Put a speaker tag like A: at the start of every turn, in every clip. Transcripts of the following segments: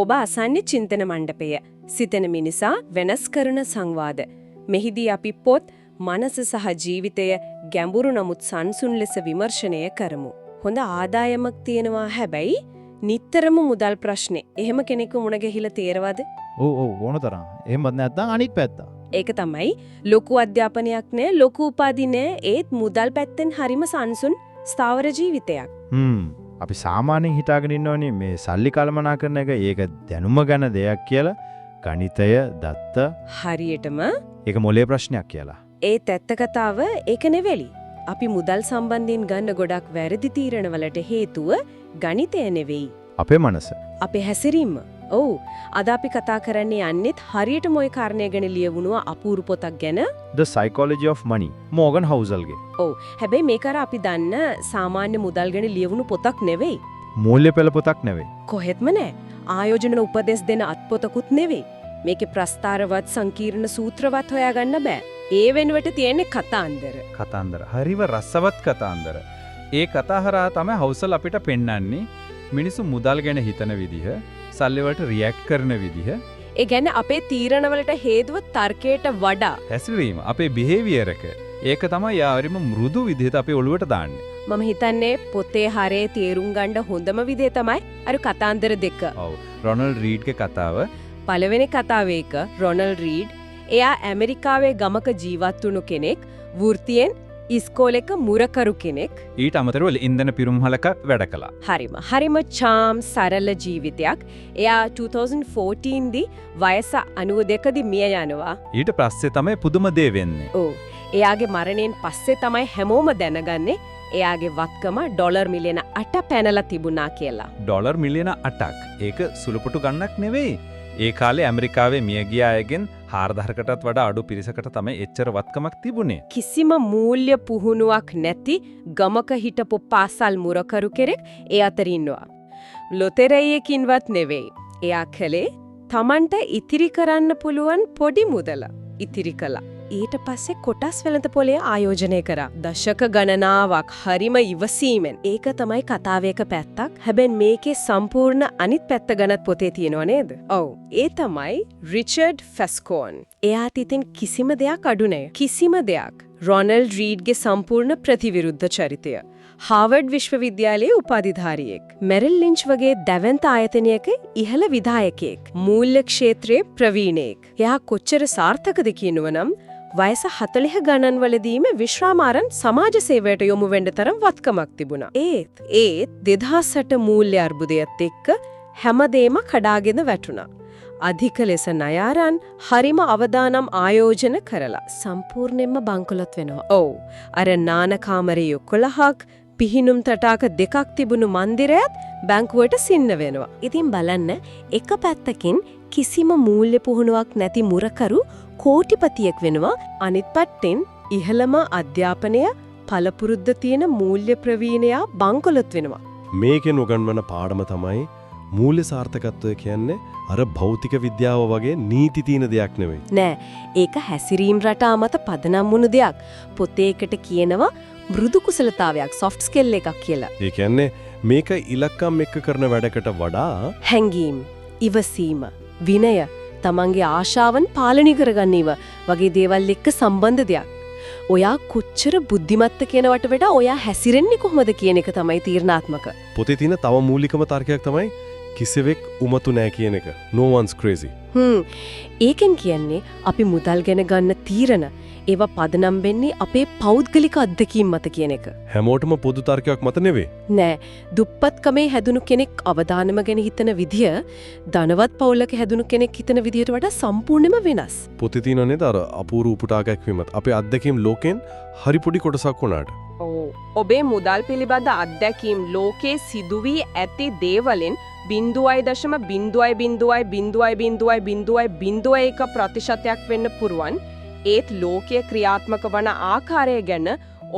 A: ඔබ අසන්නේ චින්තන මණ්ඩපය. සිතන මිනිසා වෙනස් කරන සංවාද. මෙහිදී අපි පොත්, මනස සහ ජීවිතය ගැඹුරු නමුත් සංසුන් ලෙස විමර්ශනය කරමු. හොඳ ආදායමක් තියෙනවා හැබැයි නිතරම මුදල් ප්‍රශ්නේ. එහෙම කෙනෙකු මුණ ගැහිලා තේරවද?
B: ඔව් ඕනතරම්. එහෙමත් නැත්නම් අනිත් පැත්ත.
A: ඒක තමයි ලොකු අධ්‍යාපනයක් නෑ, ලොකු උපාධි නෑ, ඒත් මුදල් පැත්තෙන් හරිම සංසුන් ස්ථාවර ජීවිතයක්.
B: අපි සාමාන්‍යයෙන් හිතාගෙන ඉන්නෝනේ මේ සල්ලි කළමනා කරන එක ඒක දැනුම ගැන දෙයක් කියලා, ගණිතය, දත්ත
A: හරියටම
B: ඒක මොලේ ප්‍රශ්නයක් කියලා.
A: ඒත් ඇත්ත කතාව ඒක නෙවෙයි. අපි මුදල් සම්බන්ධයෙන් ගන්න ගොඩක් වැරදි තීරණ වලට හේතුව ගණිතය නෙවෙයි.
B: අපේ මනස.
A: අපේ හැසිරීම. ඔව්. අද අපි කතා කරන්නේ යන්නේත් හරියටම ওই කාරණේ ගැන ලියවුණු අපූර්ව පොතක් ගැන.
B: The Psychology of Money. Morgan හවුසල්ගේ.
A: ඔව්. හැබැයි මේක අපි දන්න සාමාන්‍ය මුදල් ගැන ලියවුණු පොතක් නෙවෙයි.
B: මූල්‍ය පෙළ පොතක් නෙවෙයි.
A: කොහෙත්ම නෑ. ආයෝජන උපදෙස් දෙන අත්පොතකුත් නෙවෙයි. මේකේ ප්‍රස්තාරවත් සංකීර්ණ සූත්‍රවත් හොයාගන්න බෑ. ඒ වෙනුවට තියෙන්නේ කතාන්දර.
C: කතාන්දර. හරිව රසවත් කතාන්දර. ඒ කතා හරහා තමයි හවුසල් අපිට පෙන්වන්නේ මිනිස්සු මුදල් ගැන හිතන විදිහ, සල්ලි වලට රියැක්ට් කරන විදිහ.
A: ඒ කියන්නේ අපේ තීරණ වලට හේතුව තර්කයට වඩා
C: හැසිරීම, අපේ බිහේවියර් එක. ඒක තමයි යාවරිම මෘදු විදිහට අපේ ඔළුවට දාන්නේ.
A: මම හිතන්නේ පොතේ හරේ තේරුම් ගන්න හොඳම විදිය තමයි අර කතාන්දර දෙක.
C: ඔව්. රොනල්ඩ් රීඩ්ගේ කතාව.
A: පළවෙනි කතාවේ එක රොනල්ඩ් රීඩ් එයා ඇමරිකාවේ ගමක ජීවත් වුණු කෙනෙක්, වෘත්තියෙන් ඉස්කෝලේක මුරකරු කෙනෙක්.
C: ඊට අමතරව ඉන්ධන පිරුම්හලක වැඩ කළා.
A: හරිම charm සරල ජීවිතයක්. එයා 2014 දී වයස 92 දී මිය යනවා.
C: ඊට පස්සේ තමයි පුදුම දේ වෙන්නේ.
A: ඔව්. එයාගේ මරණයෙන් පස්සේ තමයි හැමෝම දැනගන්නේ එයාගේ වත්කම ඩොලර් මිලියන 8 පැනලා තිබුණා කියලා.
C: ඩොලර් මිලියන 8ක්. ඒක සුළුපටු ගණනක් නෙවෙයි. ඒ කාලේ ඇමරිකාවේ මිය ගිය අයගෙන් 4000කටත් වඩා අඩු පිරිසකට තමයි එච්චර වත්කමක් තිබුණේ.
A: කිසිම මූල්‍ය පුහුණුවක් නැති ගමක හිටපු පාසල් මුරකරු කෙනෙක් ඒ අතර ඉන්නවා. ලොතරැයියකින්වත් නෙවෙයි. එයා කලේ Tamanට ඉතිරි කරන්න පුළුවන් පොඩි මුදල ඉතිරි කළා. ඊට පස්සේ කොටස් වෙළඳ පොලේ ආයෝජනය කරා. දශක ගණනාවක් හරිම ඉවසීමෙන්. ඒක තමයි කතාවේ එක පැත්තක්. හැබැයි මේකේ සම්පූර්ණ අනිත් පැත්ත ගැනත් පොතේ තියෙනව නේද? ඔව්. ඒ තමයි රිචඩ් ෆැස්කෝන්. එයාට ඉතින් කිසිම දෙයක් අඩු නෑ. කිසිම දෙයක්. රොනල්ඩ් රීඩ්ගේ සම්පූර්ණ ප්‍රතිවිරුද්ධ චරිතය. හාවර්ඩ් විශ්වවිද්‍යාලයේ උපාධිධාරියෙක්. මෙරිල් ලින්ච් වගේ දැවැන්ත ආයතනයක ඉහළ විධායකයෙක්. මූල්‍ය ක්ෂේත්‍රයේ ප්‍රවීණයෙක්. එයා කොච්චර සාර්ථකද කියනවනම් වයස 40 ගණන් වලදීම විශ්‍රාමාරන් සමාජ සේවයට යොමු වෙන්න තරම් වත්කමක් තිබුණා. ඒත් 2008 මූල්‍ය අර්බුදයත් එක්ක හැමදේම කඩාගෙන වැටුණා. අධික ලෙස ණය අරන් හරිම අවදානම් ආයෝජන කරලා සම්පූර්ණයෙන්ම බංකොලොත් වෙනවා. ඔව්. අර නාන කාමරයේ 11ක් පිහිනුම් තටාක දෙකක් තිබුණු මන්දිරයත් බැංකුවට සින්න වෙනවා. ඉතින් බලන්න එක පැත්තකින් කිසිම මූල්‍ය පුහුණුවක් නැති මුරකරු කෝටිපතියෙක් වෙනවා. අනිත් පැත්තෙන් ඉහළම අධ්‍යාපනය පළපුරුද්ද තියෙන මූල්‍ය ප්‍රවීණයා බංකොලොත් වෙනවා.
D: මේකෙන් උගන්වන පාඩම තමයි මූල්‍ය සාර්ථකත්වය කියන්නේ අර භෞතික විද්‍යාව වගේ නීති තියෙන දෙයක් නෙවෙයි.
A: නෑ. ඒක හැසිරීම් රටා මත පදනම් වුණු දෙයක්. පොතේකට කියනවා මෘදු කුසලතාවයක්, soft skill එකක් කියලා.
D: ඒ කියන්නේ මේක ඉලක්කම් එක්ක කරන වැඩකට වඩා
A: හැඟීම්, ඉවසීම, විනය, තමන්ගේ ආශාවන් පාලනය කරගන්නව වගේ දේවල් එක්ක සම්බන්ධ දෙයක්. ඔයා කොච්චර බුද්ධිමත්ද කියනවට වඩා ඔයා හැසිරෙන්නේ කොහොමද කියන එක තමයි තීරණාත්මක.
D: පොතේ තියෙන තව මූලිකම තර්කයක් තමයි කිසිවෙක් උමතු නෑ කියන එක. No one's crazy.
A: ඒකෙන් කියන්නේ අපි මුදල් ගැන ගන්න තීරණ ඒවා පදනම් වෙන්නේ අපේ පෞද්ගලික අත්දැකීම් මත කියන එක.
D: හැමෝටම පොදු තර්කයක් මත නෙවෙයි.
A: නෑ. දුප්පත්කමේ හැදුණු කෙනෙක් අවදානම ගැන හිතන විදිය ධනවත් පවුලක හැදුණු කෙනෙක් හිතන විදියට වඩා සම්පූර්ණයෙන්ම වෙනස්.
D: පොතේ තියෙන නේද අර අපූර්ව උපුටා ගැක්වීමත් අපේ අත්දැකීම් ලෝකෙන් හරි පොඩි කොටසක් වුණාට.
A: ඔබේ මුදල් පිළිබඳ අත්දැකීම් ලෝකේ සිදුවී ඇති දේවලින් 0.00000001% වෙන්න පුරුවන්. ඒත් ලෝකයේ ක්‍රියාත්මක වන ආකාරය ගැන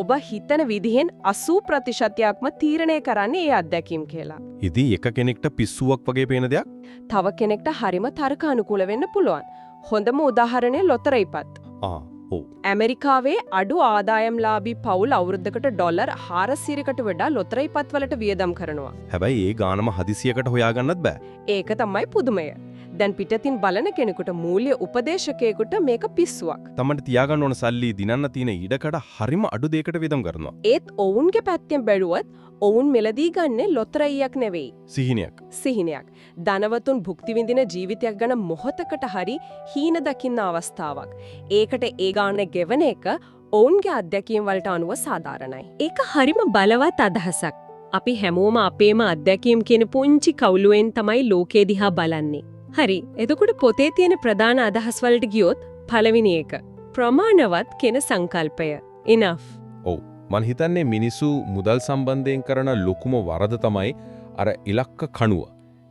A: ඔබ හිතන විදිහෙන් 80%ක්ම තීරණය කරන්නේ ඒ අත්දැකීම් කියලා.
D: ඉතින් එක කෙනෙක්ට පිස්සුවක් වගේ පේන දෙයක්
A: තව කෙනෙක්ට හරිම තර්ක අනුකූල වෙන්න පුළුවන්. හොඳම උදාහරණය ලොතරැයිපත්. ඇමරිකාවේ අඩු ආදායම්ලාභී පවුල් අවුරුද්දකට ඩොලර් 400කට වඩා ලොතරැයි පත්වලට වියදම් කරනවා.
D: හැබැයි ඒ ගානම හදිසියකට හොයාගන්නත් බෑ.
A: ඒක තමයි පුදුමය. දැන් පිටතින් බලන කෙනෙකුට මූල්‍ය උපදේශකයෙකුට මේක පිස්සුවක්.
D: තමන්ට තියාගන්න ඕන සල්ලි දිනන්න තියෙන ඉඩකඩ හරිම අඩු දෙයකට වියදම් කරනවා.
A: ඒත් ඔවුන්ගේ පැත්තෙන් බැලුවත් ඔවුන් මෙලදී ගන්නේ ලොතරැයියක් නෙවෙයි.
D: සිහිනයක්.
A: සිහිනයක්. ධනවතුන් භුක්ති විඳින ජීවිතයක් ගැන මොහොතකට හරි හීන දකින්න අවස්ථාවක්. ඒකට ඒ ගාන ගෙවන එක ඔවුන්ගේ අත්දැකීම් වලට අනුව සාධාරණයි. ඒක හරිම බලවත් අදහසක්. අපි හැමෝම අපේම අත්දැකීම් කියන පුංචි කවුලුවෙන් තමයි ලෝකේ දිහා බලන්නේ. හරි. එතකොට පොතේ තියෙන ප්‍රධාන අදහස් වලට ගියොත් පළවෙනි එක ප්‍රමාණවත් කෙන සංකල්පය. enough.
E: ඔව්. මං හිතන්නේ මිනිසු මුදල් සම්බන්ධයෙන් කරන ලොකුම වරද තමයි අර ඉලක්ක කණුව.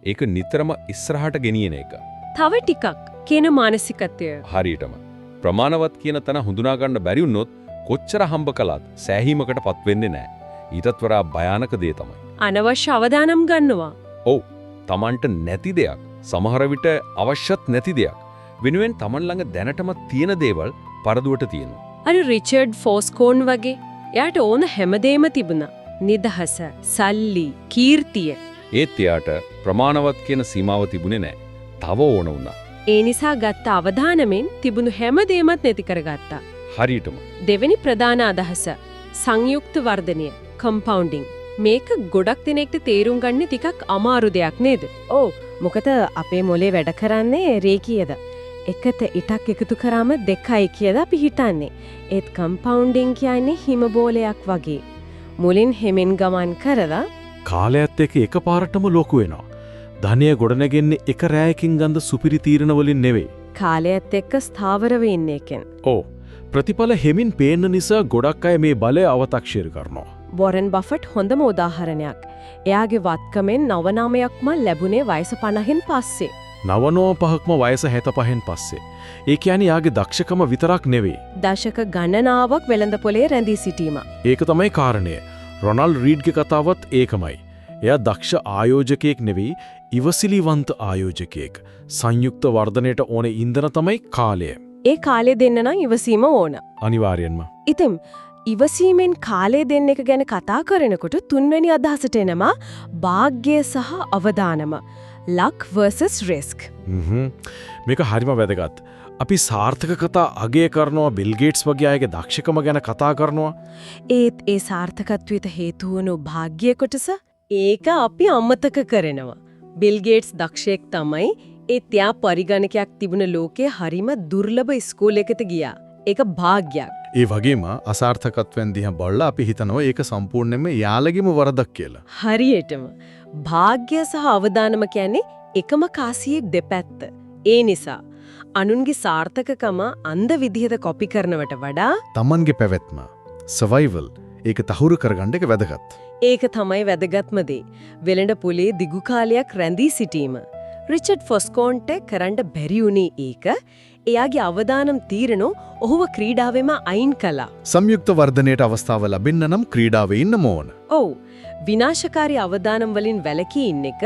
E: ඒක නිතරම ඉස්සරහට ගෙනියන එක.
A: තව ටිකක් කියන මානසිකත්වය.
E: හරියටම. ප්‍රමාණවත් කියන තැන හඳුනා ගන්න බැරි වුණොත් කොච්චර හම්බ කළත් සෑහීමකටපත් වෙන්නේ නැහැ. ඊටත් වඩා භයානක දේ තමයි.
A: අනවශ්‍ය අවදානම් ගන්නවා.
E: ඔව්. Tamanට නැති දෙයක්, සමහර විට අවශ්‍යත් නැති දෙයක් වෙනුවෙන් Taman ළඟ දැනටම තියෙන දේවල් පරදුවට තියෙනවා.
A: අර රිචඩ් ෆෝස්කෝන් වගේ එයාට ඕන හැමදේම තිබුණා. නිදහස, සල්ලි, කීර්තිය.
E: ඒත් එයාට ප්‍රමාණවත් කියන සීමාව තිබුණේ නැහැ. තව ඕන වුණා.
A: ඒ නිසා ගත්ත අවධානමෙන් තිබුණු හැමදේමත් නැති කරගත්තා.
E: හරියටම.
A: දෙවෙනි ප්‍රධාන අදහස සංයුක්ත වර්ධනය, කම්පවුන්ඩින්. මේක ගොඩක් දෙනෙක්ට තේරුම් ගන්න ටිකක් අමාරු දෙයක් නේද? ඔව්. මොකද අපේ මොලේ වැඩ කරන්නේ රේඛීයද? එකට ඉටක් එකතු කරාම දෙකයි කියලා අපි හිතන්නේ. ඒත් කම්පවුන්ඩින් කියන්නේ හිම බෝලයක් වගේ. මුලින් හැමෙන් ගමන් කරලා
F: කාලයත් එක්ක එකපාරටම ලොකු වෙනවා. ධනය ගොඩනගෙන්නේ එක රැයකින් ගන්න සුපිරි තීරණ වලින් නෙවෙයි.
A: කාලයත් එක්ක ස්ථාවර වෙන්නේ එකෙන්.
F: ඔව්. ප්‍රතිඵල හෙමින් පේන්න නිසා ගොඩක් අය මේ බලය අව탁ෂීර කරනවා.
A: වොරන් බෆට් හොඳම උදාහරණයක්. එයාගේ වත්කමෙන් 99ක්ම ලැබුණේ වයස 50න් පස්සේ.
F: 95ක්ම වයස 75න් පස්සේ. ඒ කියන්නේ යාගේ දක්ෂකම විතරක් නෙවෙයි.
A: දශක ගණනාවක් වෙළඳ පොලේ රැඳී සිටීම.
F: ඒක තමයි කාරණය. රොනල්ඩ් රීඩ්ගේ කතාවත් ඒකමයි. එයා දක්ෂ ආයෝජකයෙක් නෙවෙයි, ඉවසිලිවන්ත ආයෝජකයෙක්. සංයුක්ත වර්ධනයට ඕන ඉන්ධන තමයි කාලය.
A: ඒ කාලය දෙන්න නම් ඉවසීම ඕන.
F: අනිවාර්යෙන්ම.
A: ඉතින් ඉවසීමෙන් කාලය දෙන්න එක ගැන කතා කරනකොට තුන්වෙනි අදහසට එනවා භාග්‍ය සහ අවදානම. luck versus risk.
F: මේක හරිම වැදගත්. අපි සාර්ථක කතා අගය කරනවා, බිල් ගේට්ස් වගේ අයගේ දක්ෂකම ගැන කතා කරනවා.
A: ඒත් ඒ සාර්ථකත්වයට හේතු වුණු භාග්‍ය කොටස ඒක අපි අමතක කරනවා. බිල් ගේට්ස් දක්ෂයෙක් තමයි. ඒත් යා පරිගණකයක් තිබුණ ලෝකයේ හරිම දුර්ලභ ඉස්කෝලයකට ගියා. ඒක භාග්‍යයක්.
B: ඒ වගේම අසාර්ථකත්වයන් දිහා බලලා අපි හිතනවා ඒක සම්පූර්ණයෙන්ම යාළගේම වරදක් කියලා.
A: හරියටම භාග්‍ය සහ අවදානම කියන්නේ එකම කාසියේ දෙපැත්ත. ඒ නිසා අනුන්ගේ සාර්ථකකම අන්ධ විදිහට කොපි කරනවට වඩා
B: Tamanගේ පැවැත්ම survival ඒක තහවුරු කරගන්න එක වැදගත්.
A: ඒක තමයි වැදගත්ම දේ. වෙළඳ පොලේ දිගු කාලයක් රැඳී සිටීම. රිචඩ් ෆොස්කෝන්ට කරන්න බැරි වුණේ ඒක. එයාගේ අවදානම් තීරණෝ ඔහුව ක්‍රීඩාවෙම අයින් කළා.
B: සංයුක්ත වර්ධනයට අවස්ථාව ලැබෙන්න නම් ක්‍රීඩාවේ ඉන්නම ඕන.
A: ඔව්. විනාශකාරී අවදානම් වලින් වැළකී ඉන්න එක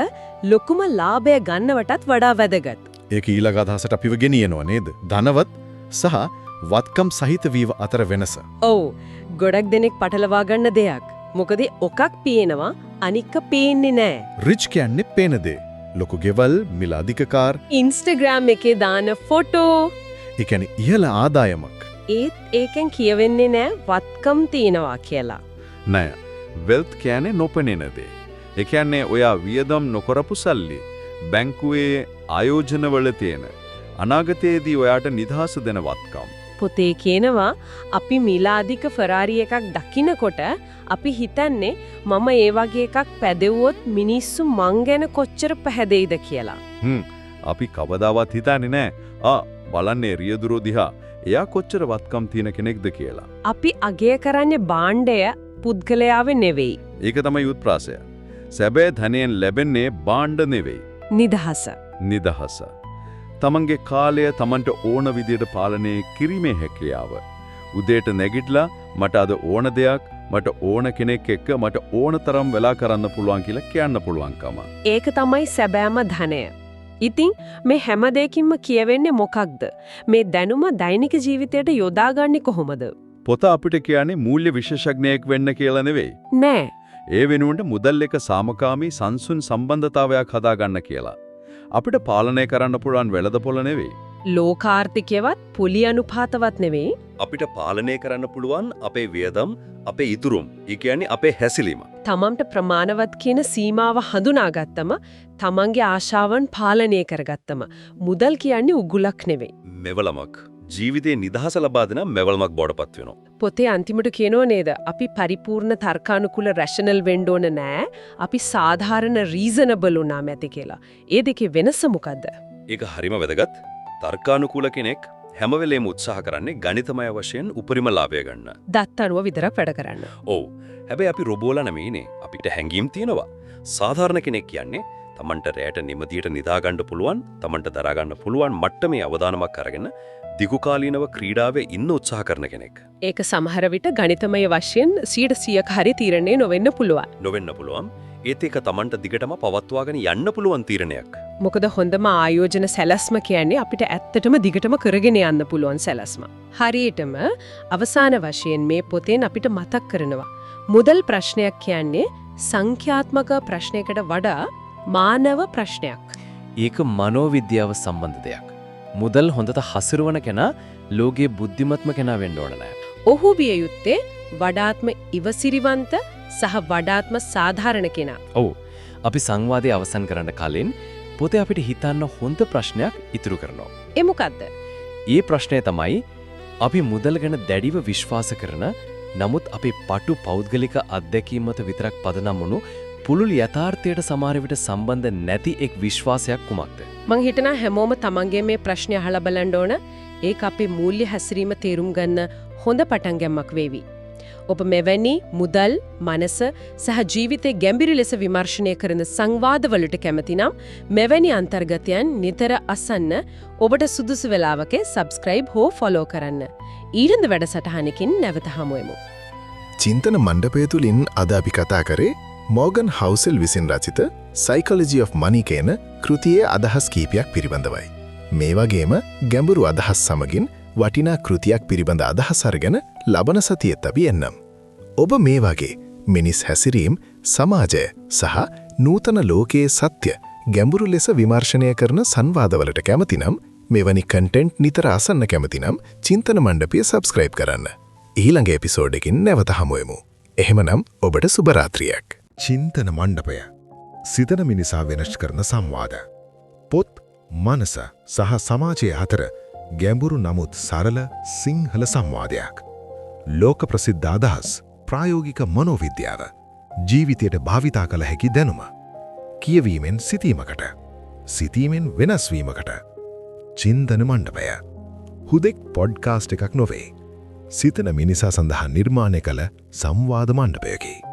A: ලොකුම ලාභය ගන්නවටත් වඩා වැදගත්.
B: ඒක ඊළඟ අදහසට අපිව ගෙනියනවා නේද? ධනවත් සහ වත්කම් සහිත වීම අතර වෙනස.
A: ඔව්. ගොඩක් දෙනෙක් පටලවා ගන්න දෙයක්. මොකද ඔකක් පේනවා අනික පේන්නේ නැහැ.
B: රිච් කියන්නේ පේන දේ. ලොකු ගෙවල්, මිල අධික කාර්,
A: ඉන්ස්ටාග්‍රෑම් එකේ දාන ෆොටෝ.
B: ඒ කියන්නේ ඉහළ ආදායමක්.
A: ඒත් ඒකෙන් කියවෙන්නේ නැහැ වත්කම් තියනවා කියලා.
C: නෑ. වෙල්ත් කියන්නේ නොපෙනෙන දේ. ඒ කියන්නේ ඔයා වියදම් නොකරපු සල්ලි බැංකුවේ ආයෝජනවල තියෙන අනාගතයේදී ඔයාට නිදහස දෙන වත්කම්.
A: පොතේ කියනවා අපි මිලාදික ෆෙරාරි එකක් දකින්නකොට අපි හිතන්නේ මම ඒ වගේ එකක් පැදෙව්වොත් මිනිස්සු මං ගැන කොච්චර පැහැදෙයිද කියලා.
C: අපි කවදාවත් හිතන්නේ නෑ බලන්නේ රියදුරෝ දිහා එයා කොච්චර වත්කම් තියෙන කෙනෙක්ද කියලා.
A: අපි අගය කරන්නේ භාණ්ඩය පුද්ගලයාව නෙවෙයි.
C: ඒක තමයි උත්ප්‍රාසය. සැබෑ ධනයෙන් ලැබෙන්නේ භාණ්ඩ නෙවෙයි.
A: නිදහස.
C: නිදහස. තමන්ගේ කාලය තමන්ට ඕන විදියට පාලනය කිරීමේ හැකියාව. උදේට නැගිටලා මට අද ඕන දෙයක් මට ඕන කෙනෙක් එක්ක මට ඕන තරම් වෙලා කරන්න පුළුවන් කියලා කියන්න පුළුවන්කම.
A: ඒක තමයි සැබෑම ධනය. ඉතින් මේ හැම දෙයකින්ම කියවෙන්නේ මොකක්ද? මේ දැනුම දෛනික ජීවිතයට යොදාගන්නේ කොහොමද?
C: පොත අපිට කියන්නේ මූල්‍ය විශේෂඥයෙක් වෙන්න කියලා නෙවෙයි.
A: නෑ.
C: ඒ වෙනුවට මුදල් එක සාමකාමී සංසුන් සම්බන්ධතාවයක් හදාගන්න කියලා. අපිට පාලනය කරන්න පුළුවන් වෙළඳපොළ නෙවෙයි.
A: ලෝකාර්ථිකයවත් පුලි අනුපාතවත් නෙවෙයි.
G: අපිට පාලනය කරන්න පුළුවන් අපේ වියදම්, අපේ ඉතුරුම්, ඒ කියන්නේ අපේ හැසිරීම.
A: තමන්ට ප්‍රමාණවත් කියන සීමාව හඳුනාගත්තම තමන්ගේ ආශාවන් පාලනය කරගත්තම මුදල් කියන්නේ උගුලක් නෙවෙයි.
G: මෙවලමක් ජීවිතේ නිදහස ලබා දෙන මෙවලමක් බවටපත් වෙනවා.
A: පොතේ අන්තිමට කියනෝ නේද අපි පරිපූර්ණ තර්කානුකූල රැෂනල් වෙන්න ඕන නෑ. අපි සාධාරණ රීසනබල් උනාම ඇති කියලා. ඒ දෙකේ වෙනස මොකද්ද?
G: ඒක හරිම වැදගත්. තර්කානුකූල කෙනෙක් හැම වෙලේම උත්සාහ කරන්නේ ගණිතමය වශයෙන් උපරිම ලාභය ගන්න.
A: දත් අනුව විතරක් වැඩ කරන්න.
G: ඔව්. හැබැයි අපි රොබෝලා නෙමෙයිනේ. අපිට හැඟීම් තියෙනවා. සාධාරණ කෙනෙක් කියන්නේ තමන්ට රැයට නිමදියට නිදා ගන්න පුළුවන්, තමන්ට දරා ගන්න පුළුවන් මට්ටමේ අවදානමක් අරගෙන දිගුකාලීනව ක්‍රීඩාවේ ඉන්න උත්සාහ කරන කෙනෙක්.
A: ඒක සමහර විට ගණිතමය වශයෙන් 100%ක හරි තීරණය නොවෙන්න පුළුවන්.
G: නොවෙන්න පුළුවන්. ඒත් ඒක තමන්ට දිගටම පවත්වාගෙන යන්න පුළුවන් තීරණයක්.
A: මොකද හොඳම ආයෝජන සැලැස්ම කියන්නේ අපිට ඇත්තටම දිගටම කරගෙන යන්න පුළුවන් සැලැස්ම. හරියටම අවසාන වශයෙන් මේ පොතෙන් අපිට මතක් කරනවා. මුදල් ප්‍රශ්නයක් කියන්නේ සංඛ්‍යාත්මක ප්‍රශ්නයකට වඩා මානව ප්‍රශ්නයක්.
H: ඒක මනෝවිද්‍යාව සම්බන්ධ දෙයක්. මුදල් හොඳට හසුරුවන කෙනා ලෝකයේ බුද්ධිමත්ම කෙනා වෙන්න ඕන නෑ.
A: ඔහු විය යුත්තේ වඩාත්ම ඉවසිරිවන්ත සහ වඩාත්ම සාධාරණ කෙනා.
H: ඔව්. අපි සංවාදය අවසන් කරන්න කලින් පොතේ අපිට හිතන්න හොඳ ප්‍රශ්නයක් ඉතුරු කරනවා.
A: ඒ මොකද්ද?
H: ඒ ප්‍රශ්නය තමයි අපි මුදල් ගැන දැඩිව විශ්වාස කරන නමුත් අපේ පටු පෞද්ගලික අත්දැකීම් මත විතරක් පදනම් වුණු පුළුල් යථාර්ථයට සමහර විට සම්බන්ධ නැති එක් විශ්වාසයක් කුමක්ද?
A: මං හිතනවා හැමෝම තමන්ගේ මේ ප්‍රශ්නය අහලා බලන්න ඕන. ඒක අපේ මූල්‍ය හැසිරීම තේරුම් ගන්න හොඳ පටන් ගැම්මක් වේවි. ඔබ මෙවැනි මුදල්, මනස සහ ජීවිතේ ගැඹිරි ලෙස විමර්ශනය කරන සංවාදවලට කැමති නම් මෙවැනි අන්තර්ගතයන් නිතර අසන්න ඔබට සුදුසු වෙලාවක subscribe හෝ follow කරන්න. ඊළඟ වැඩසටහනකින් නැවත හමුවෙමු.
I: චින්තන මණ්ඩපය තුලින් අද අපි කතා කරේ මෝගන් හවුසෙල් විසින් රචිත Psychology of Money කියන කෘතියේ අදහස් කීපයක් පිළිබඳවයි. මේ වගේම ගැඹුරු අදහස් සමගින් වටිනා කෘතියක් පිළිබඳ අදහස් අරගෙන ලබන සතියේත් අපි එන්නම්. ඔබ මේ වගේ මිනිස් හැසිරීම, සමාජය සහ නූතන ලෝකයේ සත්‍ය ගැඹුරු ලෙස විමර්ශනය කරන සංවාදවලට කැමති නම් මෙවැනි කන්ටෙන්ට් නිතර අසන්න කැමති නම් චින්තන මණ්ඩපය subscribe කරන්න. ඊළඟ එපිසෝඩ් එකකින් නැවත හමුවෙමු. එහෙමනම් ඔබට සුබ රාත්‍රියක්. චින්තන මණ්ඩපය සිතන මිනිසා වෙනස් කරන සංවාද. පොත්, මනස සහ සමාජය අතර ගැඹුරු නමුත් සරල සිංහල සංවාදයක්. ලෝක ප්‍රසිද්ධ අදහස්, ප්‍රායෝගික මනෝවිද්‍යාව, ජීවිතයට භාවිතා කළ හැකි දැනුම. කියවීමෙන් සිතීමකට, සිතීමෙන් වෙනස් වීමකට. චින්තන මණ්ඩපය හුදෙක් පොඩ්කාස්ට් එකක් නොවේ. සිතන මිනිසා සඳහා නිර්මාණය කළ සංවාද මණ්ඩපයකි.